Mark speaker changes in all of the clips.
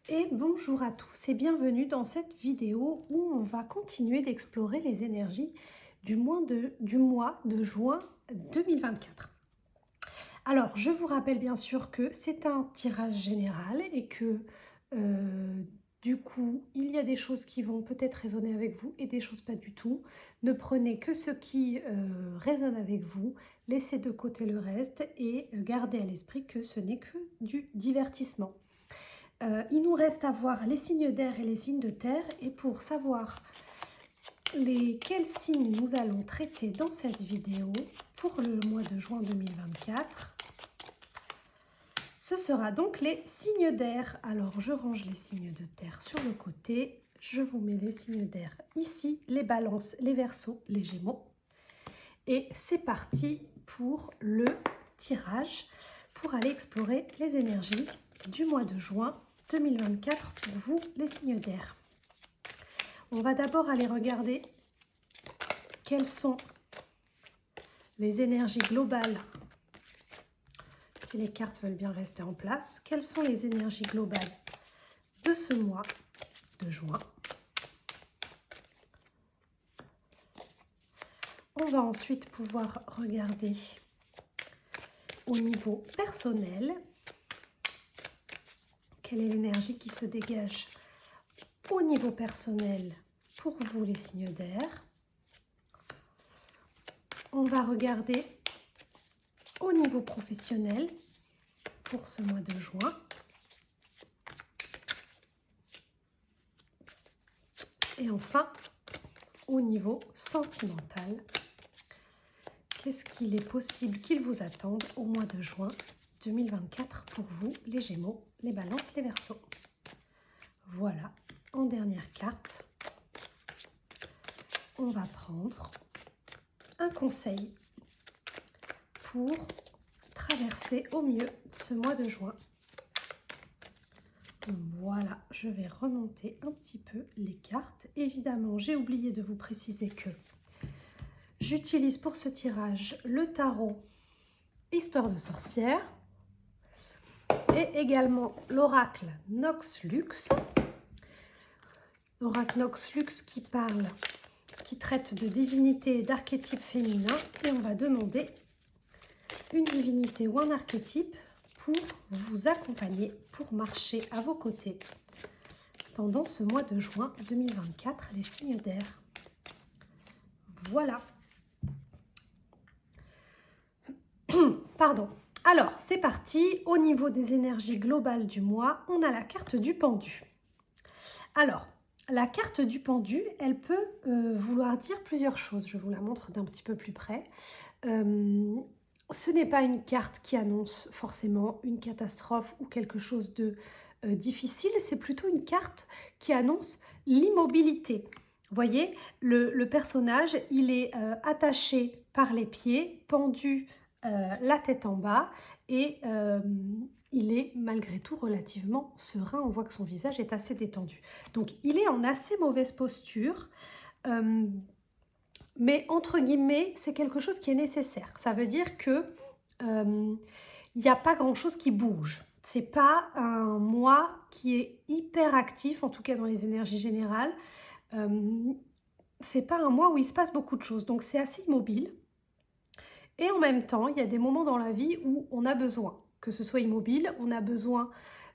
Speaker 1: Et bonjour à tous et bienvenue dans cette vidéo où on va continuer d'explorer les énergies du mois de juin 2024. Alors, je vous rappelle bien sûr que c'est un tirage général et que euh, du coup, il y a des choses qui vont peut-être résonner avec vous et des choses pas du tout. Ne prenez que ce qui résonne avec vous, laissez de côté le reste et gardez à l'esprit que ce n'est que du divertissement. Il nous reste à voir les signes d'air et les signes de terre. Et pour savoir quels signes nous allons traiter dans cette vidéo pour le mois de juin 2024, ce sera donc les signes d'air. Alors je range les signes de terre sur le côté. Je vous mets les signes d'air ici, les balances, les verseaux, les gémeaux. Et c'est parti pour le tirage pour aller explorer les énergies du mois de juin 2024 pour vous, les signes d'air. On va d'abord aller regarder quelles sont les énergies globales, si les cartes veulent bien rester en place. Quelles sont les énergies globales de ce mois de juin? On va ensuite pouvoir regarder au niveau personnel quelle est l'énergie qui se dégage au niveau personnel pour vous, les signes d'air. On va regarder au niveau professionnel pour ce mois de juin. Et enfin, au niveau sentimental, qu'est-ce qu'il est possible qu'il vous attende au mois de juin 2024 pour vous, les Gémeaux, les Balances, les Verseaux? Voilà, en dernière carte, on va prendre un conseil pour traverser au mieux ce mois de juin. Voilà, je vais remonter un petit peu les cartes. Évidemment, j'ai oublié de vous préciser que j'utilise pour ce tirage le tarot Histoire de sorcière et également l'oracle Nox Lux. L'oracle Nox Lux qui traite de divinité et d'archétype féminin, et on va demander une divinité ou un archétype pour vous accompagner, pour marcher à vos côtés pendant ce mois de juin 2024, les signes d'air. Voilà. Pardon. Alors, c'est parti. Au niveau des énergies globales du mois, on a la carte du pendu. Alors, la carte du pendu, elle peut vouloir dire plusieurs choses. Je vous la montre d'un petit peu plus près. Ce n'est pas une carte qui annonce forcément une catastrophe ou quelque chose de difficile. C'est plutôt une carte qui annonce l'immobilité. Vous voyez, le personnage, il est attaché par les pieds, pendu la tête en bas, et il est malgré tout relativement serein. On voit que son visage est assez détendu. Donc il est en assez mauvaise posture, mais entre guillemets, c'est quelque chose qui est nécessaire. Ça veut dire que il n'y a pas grand-chose qui bouge. C'est pas un mois qui est hyper actif, en tout cas dans les énergies générales. C'est pas un mois où il se passe beaucoup de choses, donc c'est assez immobile. Et en même temps, il y a des moments dans la vie où on a besoin que ce soit immobile, on a besoin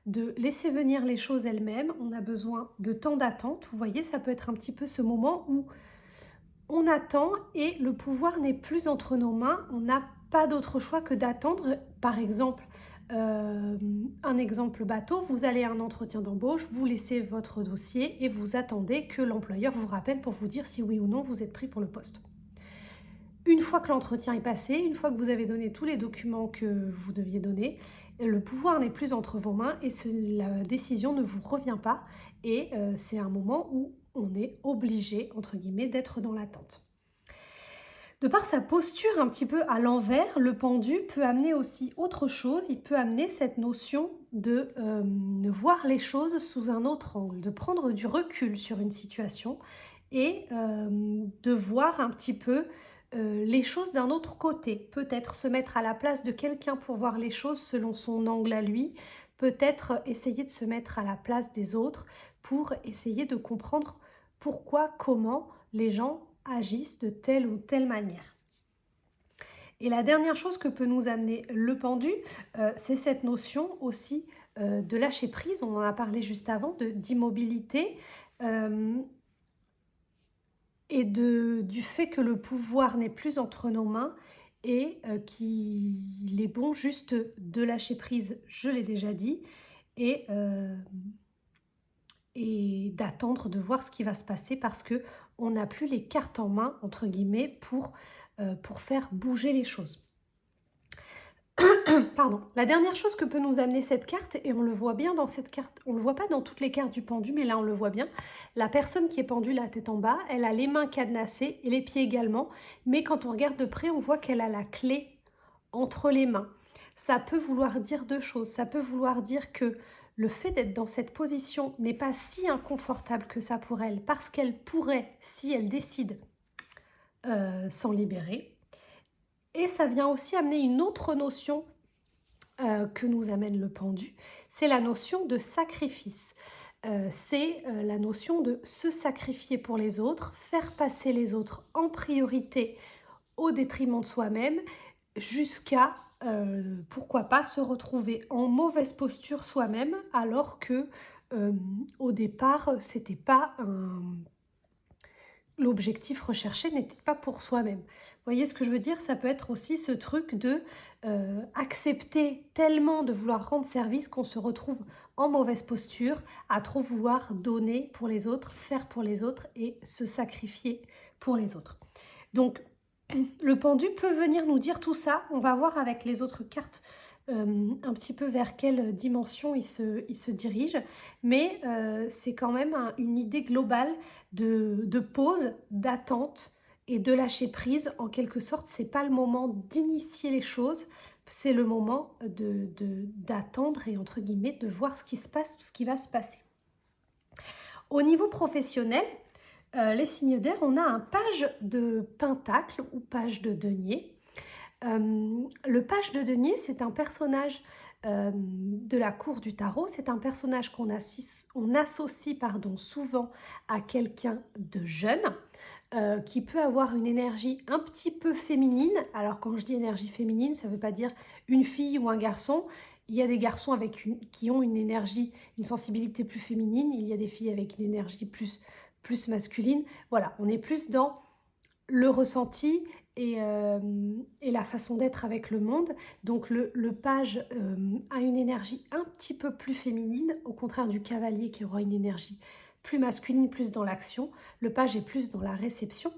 Speaker 1: de laisser venir les choses elles-mêmes, on a besoin de temps d'attente. Vous voyez, ça peut être un petit peu ce moment où on attend et le pouvoir n'est plus entre nos mains, on n'a pas d'autre choix que d'attendre. Par exemple, un exemple bateau, vous allez à un entretien d'embauche, vous laissez votre dossier et vous attendez que l'employeur vous rappelle pour vous dire si oui ou non vous êtes pris pour le poste. Une fois que l'entretien est passé, une fois que vous avez donné tous les documents que vous deviez donner, le pouvoir n'est plus entre vos mains et la décision ne vous revient pas. Et c'est un moment où on est obligé, entre guillemets, d'être dans l'attente. De par sa posture un petit peu à l'envers, le pendu peut amener aussi autre chose. Il peut amener cette notion de voir les choses sous un autre angle, de prendre du recul sur une situation et de voir un petit peu les choses d'un autre côté. Peut-être se mettre à la place de quelqu'un pour voir les choses selon son angle à lui. peut-être essayer de se mettre à la place des autres pour essayer de comprendre pourquoi, comment les gens agissent de telle ou telle manière. Et la dernière chose que peut nous amener le pendu, c'est cette notion aussi, de lâcher prise. On en a parlé juste avant, d'immobilité, hem et du fait que le pouvoir n'est plus entre nos mains et qu'il est bon juste de lâcher prise, je l'ai déjà dit, et d'attendre de voir ce qui va se passer parce que on n'a plus les «cartes en main» entre guillemets pour faire bouger les choses. Pardon. La dernière chose que peut nous amener cette carte, et on le voit bien dans cette carte, on le voit pas dans toutes les cartes du pendu, mais là on le voit bien. La personne qui est pendue la tête en bas, elle a les mains cadenassées et les pieds également, mais quand on regarde de près, on voit qu'elle a la clé entre les mains. Ça peut vouloir dire deux choses. Ça peut vouloir dire que le fait d'être dans cette position n'est pas si inconfortable que ça pour elle, parce qu'elle pourrait, si elle décide, s'en libérer. Et ça vient aussi amener une autre notion que nous amène le pendu, c'est la notion de sacrifice. C'est la notion de se sacrifier pour les autres, faire passer les autres en priorité au détriment de soi-même, jusqu'à, pourquoi pas, se retrouver en mauvaise posture soi-même, alors que, au départ, c'était pas un l'objectif recherché n'était pas pour soi-même. Vous voyez ce que je veux dire? Ça peut être aussi ce truc de, accepter tellement de vouloir rendre service qu'on se retrouve en mauvaise posture, à trop vouloir donner pour les autres, faire pour les autres et se sacrifier pour les autres. Donc le pendu peut venir nous dire tout ça. On va voir avec les autres cartes, un petit peu vers quelle dimension il se dirige. Mais c'est quand même une idée globale de pause, d'attente et de lâcher prise. En quelque sorte, c'est pas le moment d'initier les choses, c'est le moment d'attendre et entre guillemets de voir ce qui se passe, ce qui va se passer. Au niveau professionnel, les signes d'air, on a un page de pentacle ou page de denier. Le page de denier, c'est un personnage de la cour du tarot. C'est un personnage on associe pardon, souvent à quelqu'un de jeune, qui peut avoir une énergie un petit peu féminine. Alors quand je dis énergie féminine, ça ne veut pas dire une fille ou un garçon. Il y a des garçons qui ont une énergie, une sensibilité plus féminine. Il y a des filles avec une énergie plus masculine. Voilà, on est plus dans le ressenti et la façon d'être avec le monde. Donc le page a une énergie un petit peu plus féminine, au contraire du cavalier qui aura une énergie plus masculine, plus dans l'action. Le page est plus dans la réception.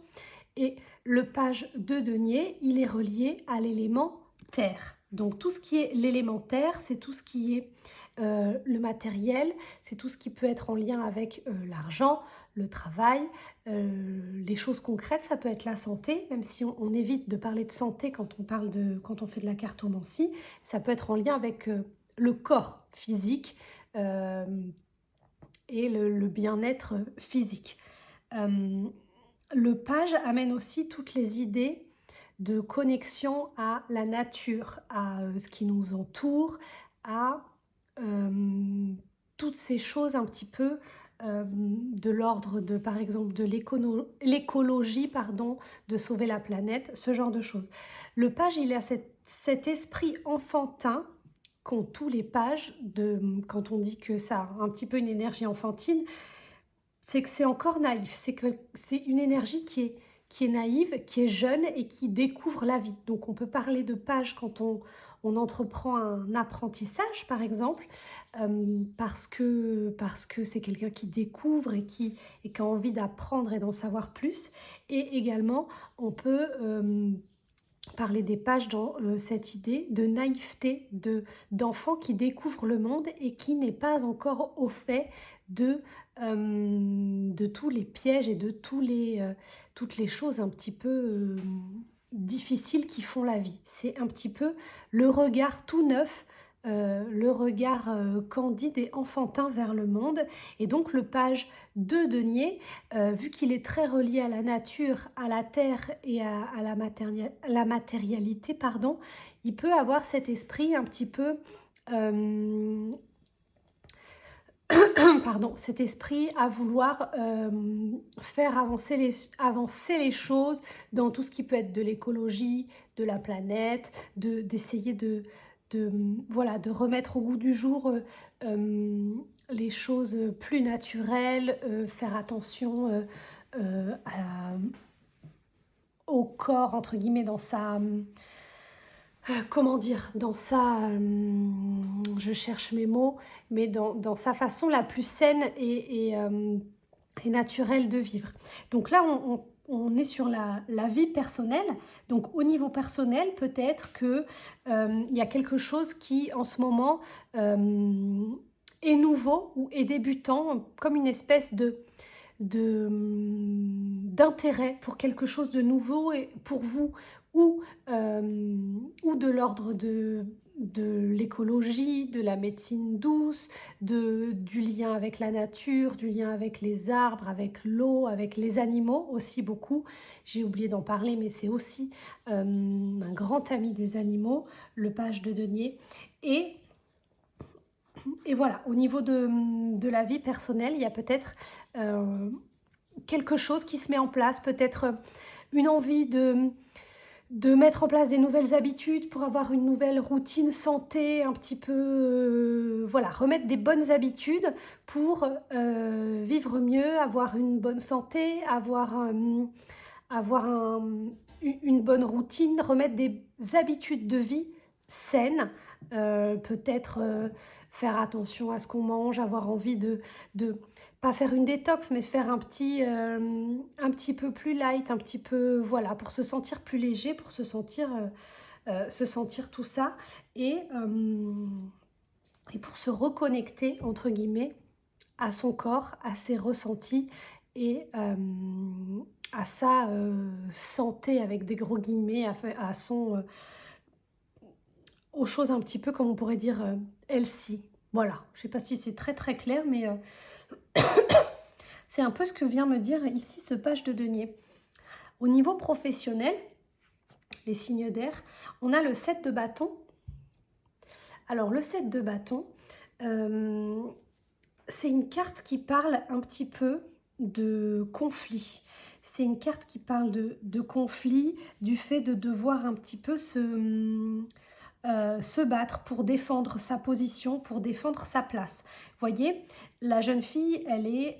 Speaker 1: Et le page de denier, il est relié à l'élément terre. Donc tout ce qui est l'élémentaire, c'est tout ce qui est le matériel, c'est tout ce qui peut être en lien avec l'argent, le travail, les choses concrètes. Ça peut être la santé, même si on évite de parler de santé quand on fait de la cartomancie. Ça peut être en lien avec le corps physique euh, et le bien-être physique. Euh, le page amène aussi toutes les idées de connexion à la nature, à ce qui nous entoure, à toutes ces choses un petit peu de l'ordre de, par exemple, de l'écologie, pardon, de sauver la planète, ce genre de choses. Le page, il a cet esprit enfantin qu'ont tous les pages, quand on dit que ça a un petit peu une énergie enfantine, c'est que c'est encore naïf, c'est que c'est une énergie qui est naïve, qui est jeune et qui découvre la vie. Donc on peut parler de page quand on entreprend un apprentissage, par exemple, parce que c'est quelqu'un qui découvre et qui a envie d'apprendre et d'en savoir plus. Et également, on peut parler des pages dans cette idée de naïveté, d'enfant qui découvre le monde et qui n'est pas encore au fait de tous les pièges et de toutes les choses un petit peu difficiles qui font la vie. C'est un petit peu le regard tout neuf, le regard candide et enfantin vers le monde. Et donc le page de denier, vu qu'il est très relié à la nature, à la terre et à la matérialité, pardon, il peut avoir cet esprit un petit peu pardon, cet esprit à vouloir, faire avancer les choses dans tout ce qui peut être de l'écologie, de la planète, d'essayer voilà, de remettre au goût du jour, les choses, plus naturelles, faire attention, à au corps entre guillemets dans sa, comment dire? Dans sa, je cherche mes mots, mais dans sa façon la plus saine et naturelle de vivre. Donc là, on est sur la vie personnelle. Donc au niveau personnel, peut-être que, il y a quelque chose qui, en ce moment, est nouveau ou est débutant, comme une espèce d'intérêt pour quelque chose de nouveau et pour vous ou, ou de l'ordre de l'écologie, de la médecine douce, du lien avec la nature, du lien avec les arbres, avec l'eau, avec les animaux aussi beaucoup. J'ai oublié d'en parler, mais c'est aussi un grand ami des animaux, le page de denier. Et et voilà, au niveau de la vie personnelle, il y a peut-être, quelque chose qui se met en place, peut-être, une envie de mettre en place des nouvelles habitudes pour avoir une nouvelle routine santé un petit peu, voilà, remettre des bonnes habitudes pour, vivre mieux, avoir une bonne santé, avoir une bonne routine, remettre des habitudes de vie saines, peut-être, faire attention à ce qu'on mange, avoir envie de pas faire une détox, mais faire un petit peu plus light, un petit peu voilà, pour se sentir plus léger, pour se sentir tout ça et et pour se «reconnecter» entre guillemets à son corps, à ses ressentis et à sa, «santé» avec des gros guillemets, à son, aux choses un petit peu comme on pourrait dire, healthy. Voilà, je sais pas si c'est très, très clair, mais c'est un peu ce que vient me dire ici ce page de denier. Au niveau professionnel, les signes d'air, on a le 7 de bâton. Alors le 7 de bâton, hem, c'est une carte qui parle un petit peu de conflit. C'est une carte qui parle de conflit, du fait de devoir un petit peu se battre pour défendre sa position, pour défendre sa place. Voyez, la jeune fille, elle est,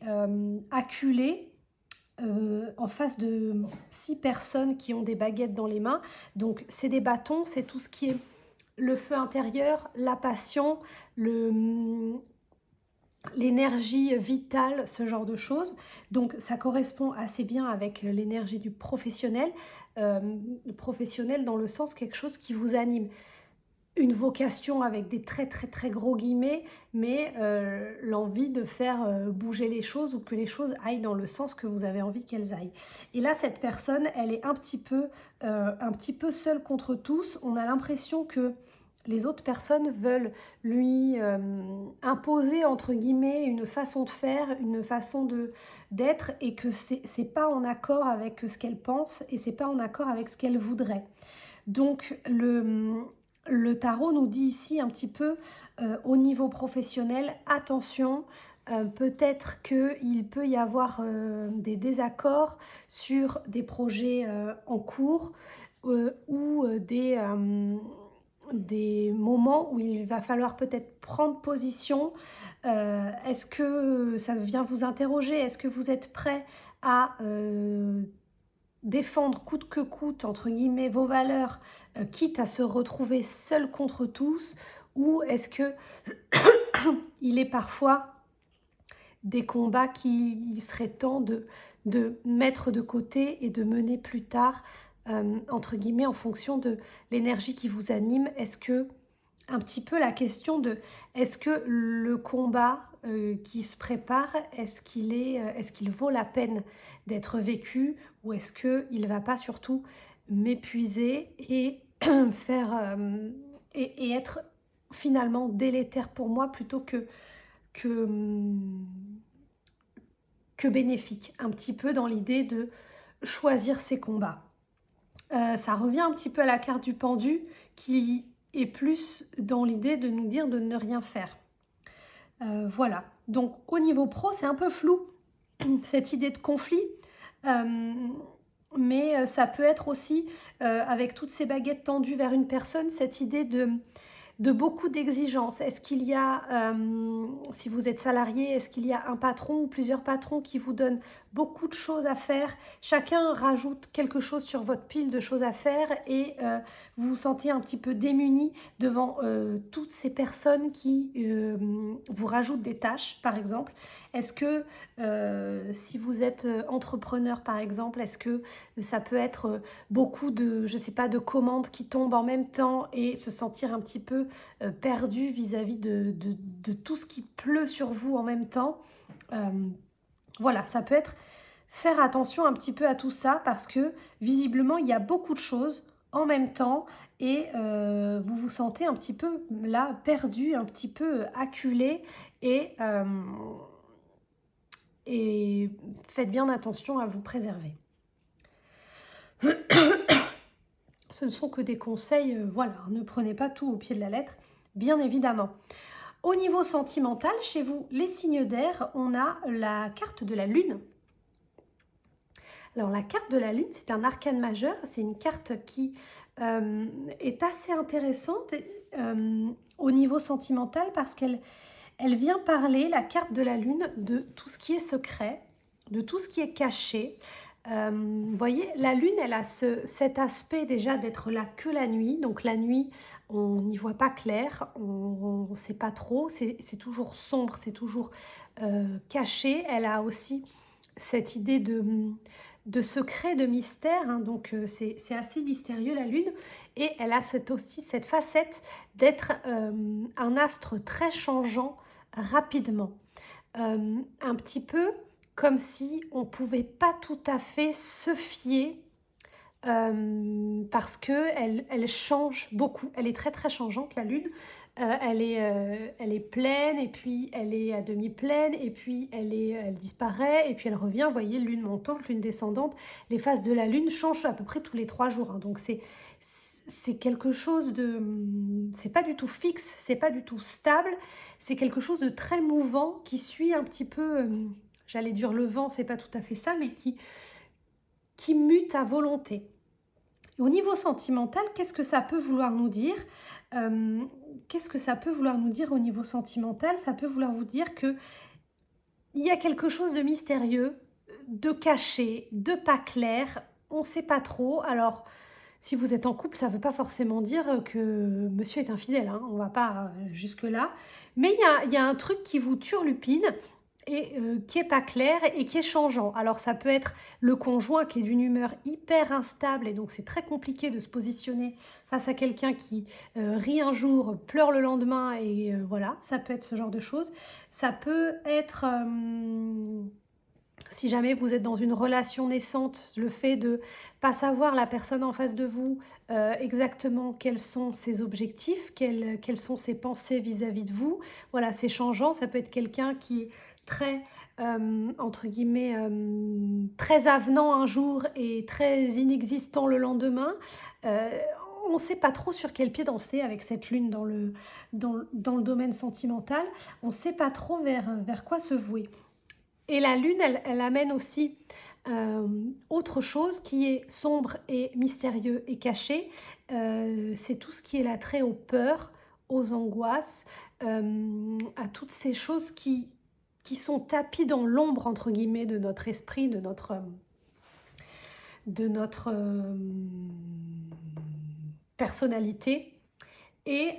Speaker 1: acculée, en face de 6 personnes qui ont des baguettes dans les mains. Donc c'est des bâtons, c'est tout ce qui est le feu intérieur, la passion, l'énergie vitale, ce genre de choses. Donc ça correspond assez bien avec l'énergie du professionnel. Le professionnel dans le sens quelque chose qui vous anime. Une vocation avec des très, très, très gros guillemets, mais l'envie de faire, bouger les choses ou que les choses aillent dans le sens que vous avez envie qu'elles aillent. Et là, cette personne, elle est un petit peu seule contre tous. On a l'impression que les autres personnes veulent lui, «imposer» entre guillemets une façon de faire, une façon d'être et que c'est pas en accord avec ce qu'elle pense et c'est pas en accord avec ce qu'elle voudrait. Donc le tarot nous dit ici un petit peu, au niveau professionnel, attention, peut-être qu'il peut y avoir, des désaccords sur des projets, en cours, ou, des moments où il va falloir peut-être prendre position. Est-ce que ça vient vous interroger? Est-ce que vous êtes prêt à, défendre coûte que coûte, entre guillemets, vos valeurs, quitte à se retrouver seul contre tous? Ou est-ce que il est parfois des combats qu'il serait temps de mettre de côté et de mener plus tard, entre guillemets, en fonction de l'énergie qui vous anime? Est-ce que un petit peu la question de est-ce que le combat, qui se prépare, est-ce qu'il vaut la peine d'être vécu? Ou est-ce qu'il ne va pas surtout m'épuiser et faire, et être finalement délétère pour moi plutôt que, que bénéfique? Un petit peu dans l'idée de choisir ses combats. Ça revient un petit peu à la carte du pendu qui est plus dans l'idée de nous dire de ne rien faire. Voilà. Donc au niveau pro, c'est un peu flou, cette idée de conflit. Hem, mais ça peut être aussi, avec toutes ces baguettes tendues vers une personne, cette idée de beaucoup d'exigences. Est-ce qu'il y a, si vous êtes salarié, est-ce qu'il y a un patron ou plusieurs patrons qui vous donnent beaucoup de choses à faire? Chacun rajoute quelque chose sur votre pile de choses à faire et vous vous sentez un petit peu démuni devant, toutes ces personnes qui, vous rajoutent des tâches, par exemple. Est-ce que, si vous êtes, entrepreneur, par exemple, est-ce que ça peut être, beaucoup de, je sais pas, de commandes qui tombent en même temps et se sentir un petit peu perdu vis-à-vis de tout ce qui pleut sur vous en même temps. Voilà, ça peut être faire attention un petit peu à tout ça parce que visiblement il y a beaucoup de choses en même temps et vous vous sentez un petit peu là perdu, un petit peu acculé et, et faites bien attention à vous préserver. Ce ne sont que des conseils, voilà, ne prenez pas tout au pied de la lettre, bien évidemment. Au niveau sentimental, chez vous, les signes d'air, on a la carte de la Lune. Alors la carte de la Lune, c'est un arcane majeur, c'est une carte qui est assez intéressante au niveau sentimental parce qu'elle vient parler, la carte de la Lune, de tout ce qui est secret, de tout ce qui est caché. Vous voyez, la Lune, elle a cet aspect déjà d'être là que la nuit. Donc la nuit, on n'y voit pas clair, on ne sait pas trop, c'est toujours sombre, c'est toujours caché. Elle a aussi cette idée de secret, de mystère, hein, donc c'est assez mystérieux la Lune. Et elle a aussi cette facette d'être un astre très changeant rapidement. Un petit peu comme si on ne pouvait pas tout à fait se fier parce qu'elle change beaucoup. Elle est très très changeante la Lune. Elle est pleine et puis elle est à demi pleine et puis elle disparaît et puis elle revient. Vous voyez, lune montante, lune descendante. Les phases de la Lune changent à peu près tous les 3 jours, hein. Donc c'est quelque chose de, c'est pas du tout fixe, c'est pas du tout stable, c'est quelque chose de très mouvant qui suit un petit peu, j'allais dire le vent, c'est pas tout à fait ça, mais qui mute à volonté. Au niveau sentimental, qu'est-ce que ça peut vouloir nous dire? Qu'est-ce que ça peut vouloir nous dire au niveau sentimental? Ça peut vouloir vous dire qu'il y a quelque chose de mystérieux, de caché, de pas clair, on ne sait pas trop. Alors, si vous êtes en couple, ça ne veut pas forcément dire que monsieur est infidèle, hein, on ne va pas jusque-là. Mais il y a un truc qui vous turlupine et qui est pas clair et qui est changeant. Alors ça peut être le conjoint qui est d'une humeur hyper instable et donc c'est très compliqué de se positionner face à quelqu'un qui rit un jour, pleure le lendemain et voilà, ça peut être ce genre de choses. Ça peut être, si jamais vous êtes dans une relation naissante, le fait de pas savoir la personne en face de vous exactement quels sont ses objectifs, quelles sont ses pensées vis-à-vis de vous. Voilà, c'est changeant. Ça peut être quelqu'un qui est très, entre guillemets, très avenant un jour et très inexistant le lendemain. Euh, on ne sait pas trop sur quel pied danser avec cette lune dans le domaine sentimental. On ne sait pas trop vers quoi se vouer. Et la lune, elle amène aussi autre chose qui est sombre et mystérieux et caché. C'est tout ce qui est l'attrait aux peurs, aux angoisses, à toutes ces choses qui sont tapies dans l'ombre, entre guillemets, de notre esprit, de notre personnalité et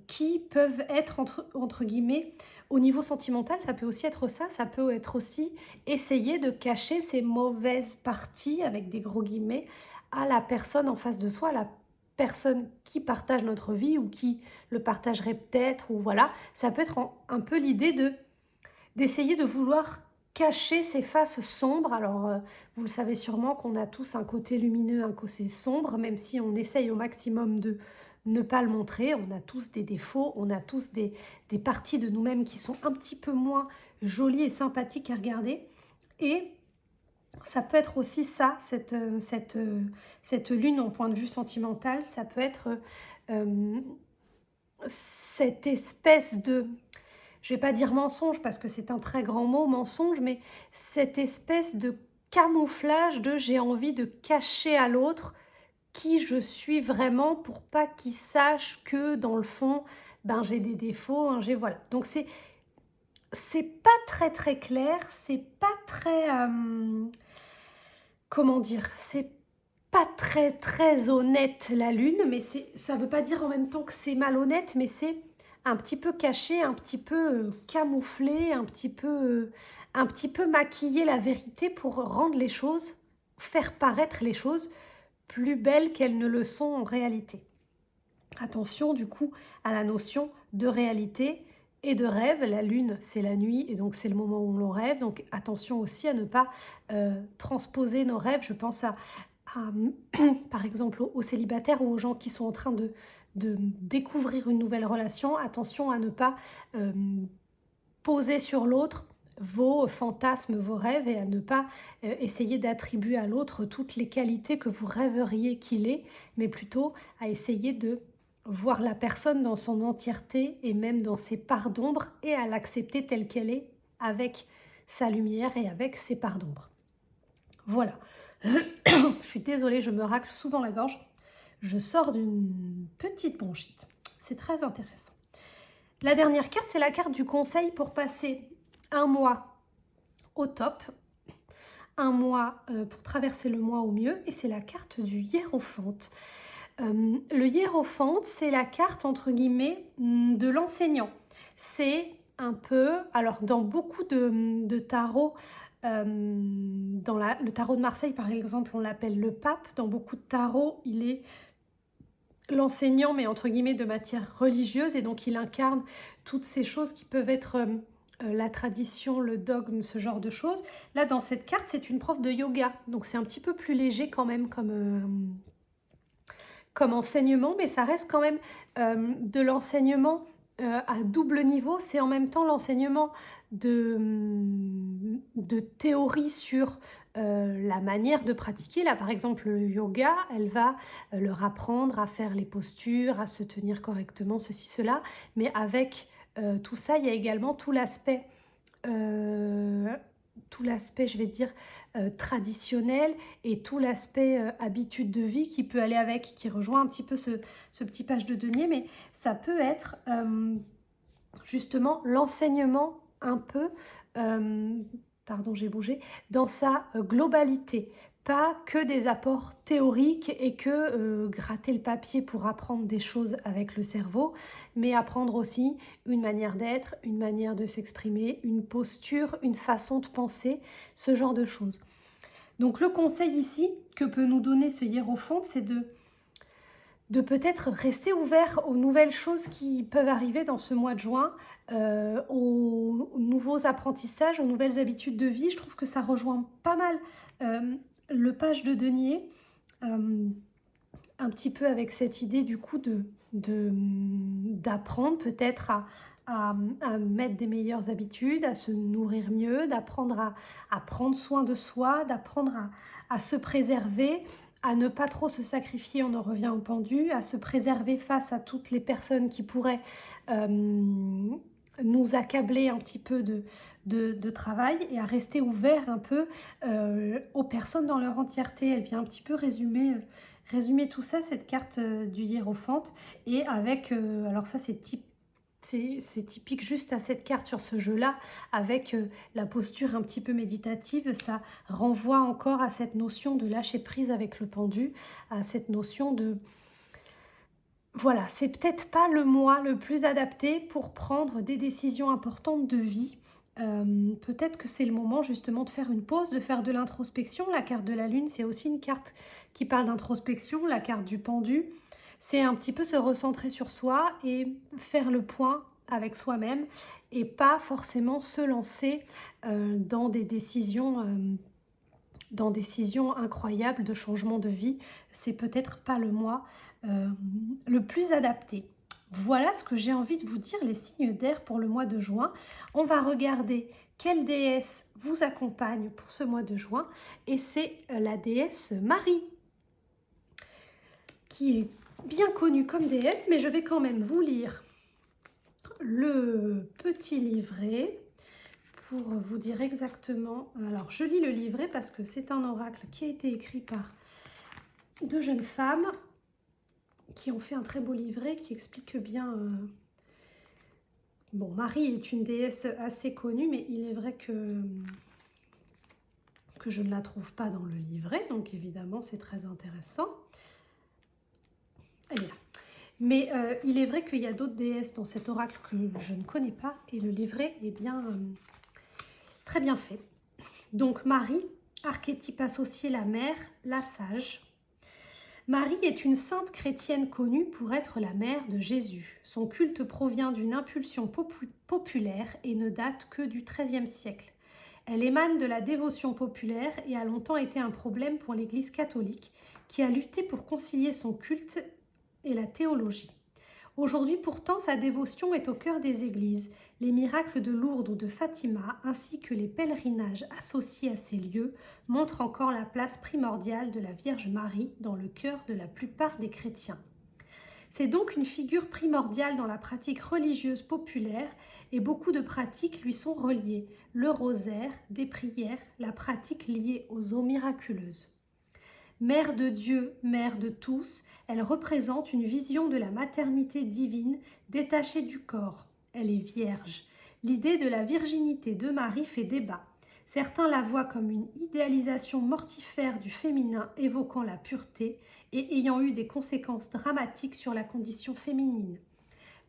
Speaker 1: qui peuvent être entre guillemets au niveau sentimental, ça peut aussi être ça, ça peut être aussi essayer de cacher ces mauvaises parties avec des gros guillemets à la personne en face de soi, à la personne qui partage notre vie ou qui le partagerait peut-être ou voilà, ça peut être un peu l'idée d'essayer de vouloir cacher ces faces sombres. Alors vous le savez sûrement qu'on a tous un côté lumineux, un côté sombre, même si on essaye au maximum de ne pas le montrer. On a tous des défauts, on a tous des parties de nous-mêmes qui sont un petit peu moins jolies et sympathiques à regarder. Et ça peut être aussi ça, cette lune en point de vue sentimental, ça peut être cette espèce je vais pas dire mensonge parce que c'est un très grand mot, mensonge, mais cette espèce de camouflage de j'ai envie de cacher à l'autre qui je suis vraiment pour pas qu'il sache que dans le fond, ben, j'ai des défauts, hein, j'ai voilà. Donc c'est pas très, très clair, c'est pas très, comment dire? C'est pas très, très honnête la lune, mais ça veut pas dire en même temps que c'est malhonnête, mais c'est un petit peu caché, un petit peu, camouflé, un petit peu maquiller la vérité pour rendre les choses faire paraître les choses plus belles qu'elles ne le sont en réalité. Attention du coup à la notion de réalité et de rêve. La lune, c'est la nuit et donc c'est le moment où l'on rêve. Donc attention aussi à ne pas transposer nos rêves. Je pense à, par exemple aux célibataires ou aux gens qui sont en train de découvrir une nouvelle relation. Attention à ne pas euh, poser sur l'autre vos fantasmes, vos rêves et à ne pas essayer d'attribuer à l'autre toutes les qualités que vous rêveriez qu'il ait, mais plutôt à essayer de voir la personne dans son entièreté et même dans ses parts d'ombre et à l'accepter telle qu'elle est avec sa lumière et avec ses parts d'ombre. Voilà. Je suis désolée, je me racle souvent la gorge. Je sors d'une petite bronchite. C'est très intéressant. La dernière carte, c'est la carte du conseil pour passer un mois au top, un mois pour traverser le mois au mieux, et c'est la carte du hiérophante. Le hiérophante, c'est la carte, entre guillemets, de l'enseignant. C'est un peu, alors dans beaucoup de tarots, dans le tarot de Marseille, par exemple, on l'appelle le pape. Dans beaucoup de tarots, il est l'enseignant, mais entre guillemets de matière religieuse, et donc il incarne toutes ces choses qui peuvent être la tradition, le dogme, ce genre de choses. Là, dans cette carte, c'est une prof de yoga, donc c'est un petit peu plus léger quand même comme enseignement, mais ça reste quand même de l'enseignement à double niveau. C'est en même temps l'enseignement de théorie sur la manière de pratiquer. Là, par exemple, le yoga, elle va leur apprendre à faire les postures, à se tenir correctement, ceci, cela. Mais avec tout ça, il y a également euh, tout l'aspect, je vais dire, traditionnel et tout l'aspect habitude de vie qui peut aller avec, qui rejoint un petit peu ce petit page de denier, mais ça peut être justement l'enseignement un peu, pardon j'ai bougé, dans sa globalité. Pas que des apports théoriques et que gratter le papier pour apprendre des choses avec le cerveau, mais apprendre aussi une manière d'être, une manière de s'exprimer, une posture, une façon de penser, ce genre de choses. Donc le conseil ici que peut nous donner ce hiérophante, c'est de peut-être rester ouvert aux nouvelles choses qui peuvent arriver dans ce mois de juin, aux nouveaux apprentissages, aux nouvelles habitudes de vie. Je trouve que ça rejoint pas mal le page de denier, un petit peu avec cette idée du coup d'apprendre peut-être à mettre des meilleures habitudes, à se nourrir mieux, d'apprendre à prendre soin de soi, d'apprendre à se préserver, à ne pas trop se sacrifier, on en revient au pendu, à se préserver face à toutes les personnes qui pourraient nous accabler un petit peu de travail et à rester ouvert un peu aux personnes dans leur entièreté. Elle vient un petit peu résumer tout ça, cette carte du hiérophante, et avec, alors ça c'est typique juste à cette carte sur ce jeu-là, avec la posture un petit peu méditative, ça renvoie encore à cette notion de lâcher prise avec le pendu, à cette notion de... Voilà, c'est peut-être pas le mois le plus adapté pour prendre des décisions importantes de vie. Peut-être que c'est le moment justement de faire une pause, de faire de l'introspection. La carte de la lune, c'est aussi une carte qui parle d'introspection. La carte du pendu, c'est un petit peu se recentrer sur soi et faire le point avec soi-même et pas forcément se lancer dans des décisions incroyables de changement de vie. C'est peut-être pas le mois le plus adapté. Voilà ce que j'ai envie de vous dire, les signes d'air pour le mois de juin. On va regarder quelle déesse vous accompagne pour ce mois de juin. Et c'est la déesse Marie, qui est bien connue comme déesse, mais je vais quand même vous lire le petit livret pour vous dire exactement. Alors, je lis le livret parce que c'est un oracle qui a été écrit par deux jeunes femmes qui ont fait un très beau livret qui explique bien. Bon, Marie est une déesse assez connue, mais il est vrai que je ne la trouve pas dans le livret, donc évidemment c'est très intéressant. Elle est là. Mais il est vrai qu'il y a d'autres déesses dans cet oracle que je ne connais pas, et le livret est bien très bien fait. Donc Marie, archétype associé la mère, la sage. Marie est une sainte chrétienne connue pour être la mère de Jésus. Son culte provient d'une impulsion populaire et ne date que du XIIIe siècle. Elle émane de la dévotion populaire et a longtemps été un problème pour l'Église catholique, qui a lutté pour concilier son culte et la théologie. Aujourd'hui pourtant, sa dévotion est au cœur des églises. Les miracles de Lourdes ou de Fatima, ainsi que les pèlerinages associés à ces lieux, montrent encore la place primordiale de la Vierge Marie dans le cœur de la plupart des chrétiens. C'est donc une figure primordiale dans la pratique religieuse populaire et beaucoup de pratiques lui sont reliées. Le rosaire, des prières, la pratique liée aux eaux miraculeuses. Mère de Dieu, mère de tous, elle représente une vision de la maternité divine détachée du corps. Elle est vierge. L'idée de la virginité de Marie fait débat. Certains la voient comme une idéalisation mortifère du féminin évoquant la pureté et ayant eu des conséquences dramatiques sur la condition féminine.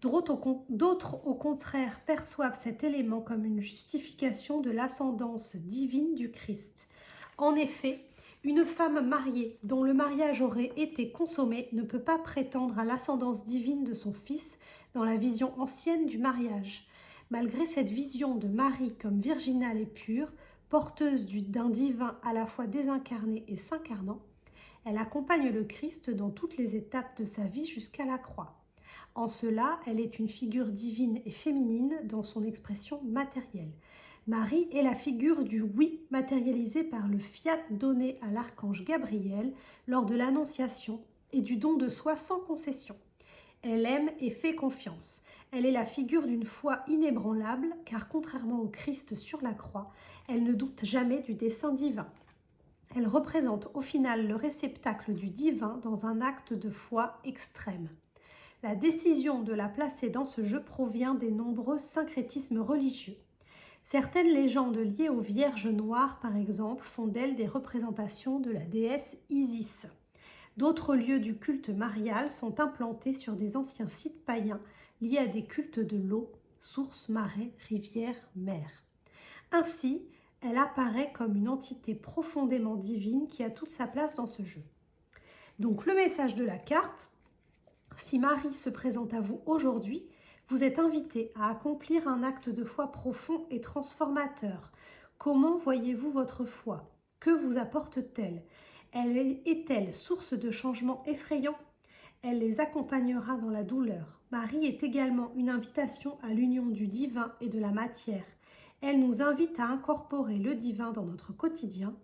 Speaker 1: D'autres, au contraire, perçoivent cet élément comme une justification de l'ascendance divine du Christ. En effet, une femme mariée dont le mariage aurait été consommé ne peut pas prétendre à l'ascendance divine de son fils dans la vision ancienne du mariage. Malgré cette vision de Marie comme virginale et pure, porteuse d'un divin à la fois désincarné et s'incarnant, elle accompagne le Christ dans toutes les étapes de sa vie jusqu'à la croix. En cela, elle est une figure divine et féminine dans son expression matérielle. Marie est la figure du oui matérialisé par le fiat donné à l'archange Gabriel lors de l'Annonciation et du don de soi sans concession. Elle aime et fait confiance. Elle est la figure d'une foi inébranlable car contrairement au Christ sur la croix, elle ne doute jamais du dessein divin. Elle représente au final le réceptacle du divin dans un acte de foi extrême. La décision de la placer dans ce jeu provient des nombreux syncrétismes religieux. Certaines légendes liées aux Vierges noires, par exemple, font d'elles des représentations de la déesse Isis. D'autres lieux du culte marial sont implantés sur des anciens sites païens liés à des cultes de l'eau, sources, marais, rivières, mers. Ainsi, elle apparaît comme une entité profondément divine qui a toute sa place dans ce jeu. Donc le message de la carte: si Marie se présente à vous aujourd'hui, vous êtes invité à accomplir un acte de foi profond et transformateur. Comment voyez-vous votre foi? Que vous apporte-t-elle? Est-elle source de changements effrayants? Elle les accompagnera dans la douleur. Marie est également une invitation à l'union du divin et de la matière. Elle nous invite à incorporer le divin dans notre quotidien.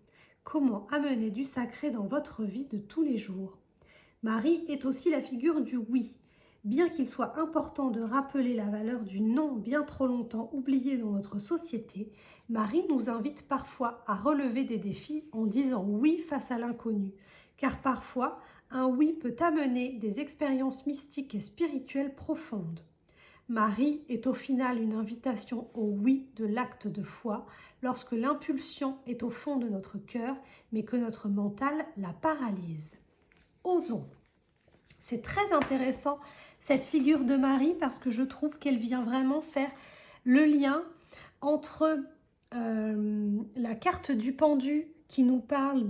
Speaker 1: Comment amener du sacré dans votre vie de tous les jours? Marie est aussi la figure du oui. Bien qu'il soit important de rappeler la valeur du non bien trop longtemps oublié dans notre société, Marie nous invite parfois à relever des défis en disant oui face à l'inconnu. Car parfois, un oui peut amener des expériences mystiques et spirituelles profondes. Marie est au final une invitation au oui de l'acte de foi lorsque l'impulsion est au fond de notre cœur mais que notre mental la paralyse. Osons. C'est très intéressant cette figure de Marie parce que je trouve qu'elle vient vraiment faire le lien entre la carte du pendu qui nous parle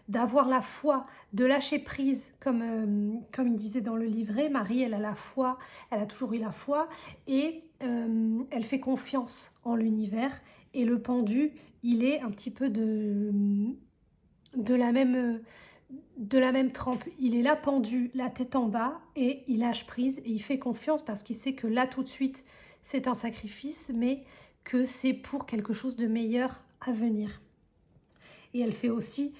Speaker 1: d'avoir la foi, de lâcher prise, comme il disait dans le livret. Marie, elle a la foi, elle a toujours eu la foi et elle fait confiance en l'univers. Et le pendu, il est un petit peu de la même trempe. Il est là pendu, la tête en bas, et il lâche prise et il fait confiance parce qu'il sait que là tout de suite c'est un sacrifice, mais que c'est pour quelque chose de meilleur à venir. Et elle fait aussi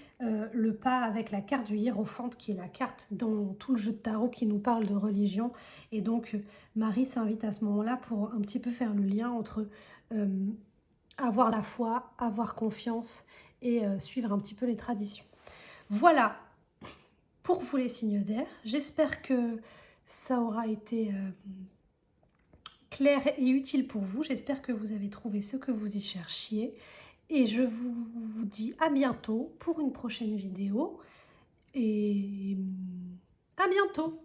Speaker 1: le pas avec la carte du hiérophant qui est la carte dans tout le jeu de tarot qui nous parle de religion et donc Marie s'invite à ce moment-là pour un petit peu faire le lien entre, avoir la foi, avoir confiance et suivre un petit peu les traditions. Voilà pour vous les signes d'air. J'espère que ça aura été, clair et utile pour vous. J'espère que vous avez trouvé ce que vous y cherchiez et je vous dis à bientôt pour une prochaine vidéo et à bientôt!